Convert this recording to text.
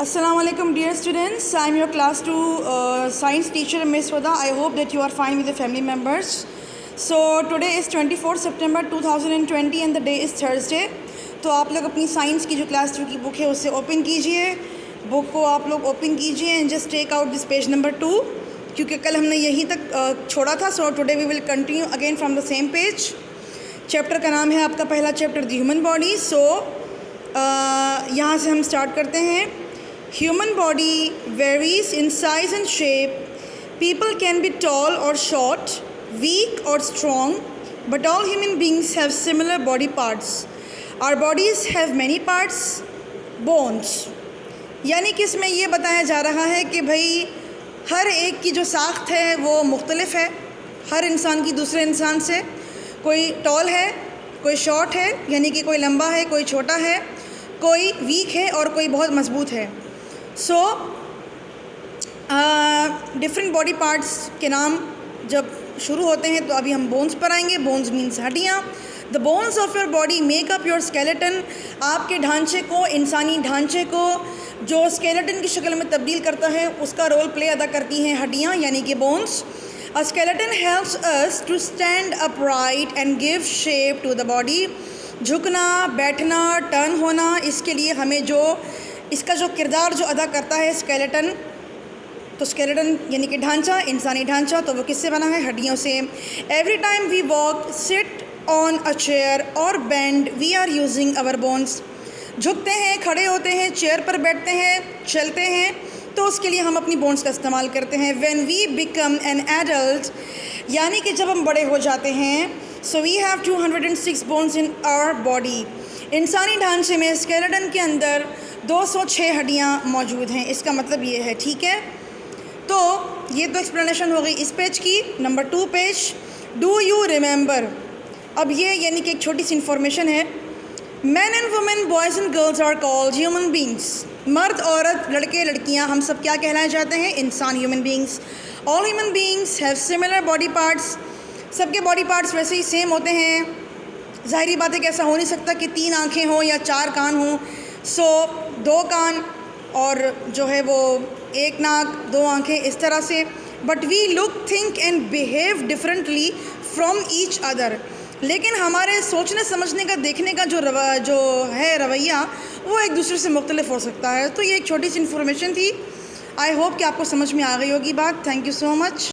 Assalamu alaikum dear students, I am your class 2 science teacher Miss Huda. I hope that you are fine with the family members. So today is 24 September 2020 and the day is Thursday. तो आप लोग अपनी science की जो class 2 की book है उसे open कीजिए, बुक को आप लोग ओपन कीजिए and just take out this page number 2 क्योंकि कल हमने यहीं तक छोड़ा था. So today we will continue again from the same page. Chapter का नाम है आपका पहला chapter the human body. So यहाँ से हम स्टार्ट करते हैं. Human body varies in size and shape. People can be tall or short, weak or strong, but all human beings have similar body parts. Our bodies have many parts. Bones. यानी कि इसमें ये बताया जा रहा है कि भाई हर एक की जो साख्त है वो मुख्तलिफ है हर इंसान की दूसरे इंसान से. कोई टॉल है, कोई शॉर्ट है यानी कि कोई लंबा है, कोई छोटा है, कोई वीक है और कोई बहुत मजबूत है. सो डिफरेंट बॉडी पार्ट्स के नाम जब शुरू होते हैं तो अभी हम बोन्स पर आएंगे. बोन्स मीन्स हड्डियाँ. The bones of your body make up your skeleton. आपके ढांचे को, इंसानी ढांचे को जो स्केलेटन की शक्ल में तब्दील करता है उसका रोल प्ले अदा करती हैं हड्डियाँ यानी कि bones. A skeleton helps us to stand upright and give shape to the body. झुकना, बैठना, टर्न होना, इसके लिए हमें जो इसका जो किरदार जो अदा करता है स्केलेटन, तो स्केलेटन यानी कि ढांचा, इंसानी ढांचा, तो वो किससे बना है? हड्डियों से. Every time we walk, sit on a chair और bend we are using our bones. झुकते हैं, खड़े होते हैं, चेयर पर बैठते हैं, चलते हैं, तो उसके लिए हम अपनी बोन्स का इस्तेमाल करते हैं. When we become an adult यानी कि जब हम बड़े हो जाते हैं, so we have 206 bones in our body. इंसानी ढांचे में स्केलेटन के अंदर 206 हड्डियाँ मौजूद हैं. इसका मतलब ये है. ठीक है, तो ये तो एक्सप्लेनेशन हो गई इस पेज की. Number 2 page, do you remember. अब ये यानी कि एक छोटी सी इन्फॉर्मेशन है. Man and women, boys and girls are called human beings. मर्द, औरत, लड़के, लड़कियाँ, हम सब क्या कहलाए जाते हैं? इंसान, human beings. All human beings have similar body parts. सबके बॉडी पार्ट्स वैसे ही सेम होते हैं. ज़ाहिरी बात है कि ऐसा हो नहीं सकता कि 3 आँखें हों या 4 कान हों. सो 2 कान और जो है वो 1 नाक, 2 आँखें, इस तरह से. But we look, think and behave differently from each other. लेकिन हमारे सोचने समझने का, देखने का जो है रवैया, वो एक दूसरे से मुख्तलिफ हो सकता है. तो ये एक छोटी सी इन्फॉर्मेशन थी. आई होप कि आपको समझ में आ गई होगी बात. Thank you so much.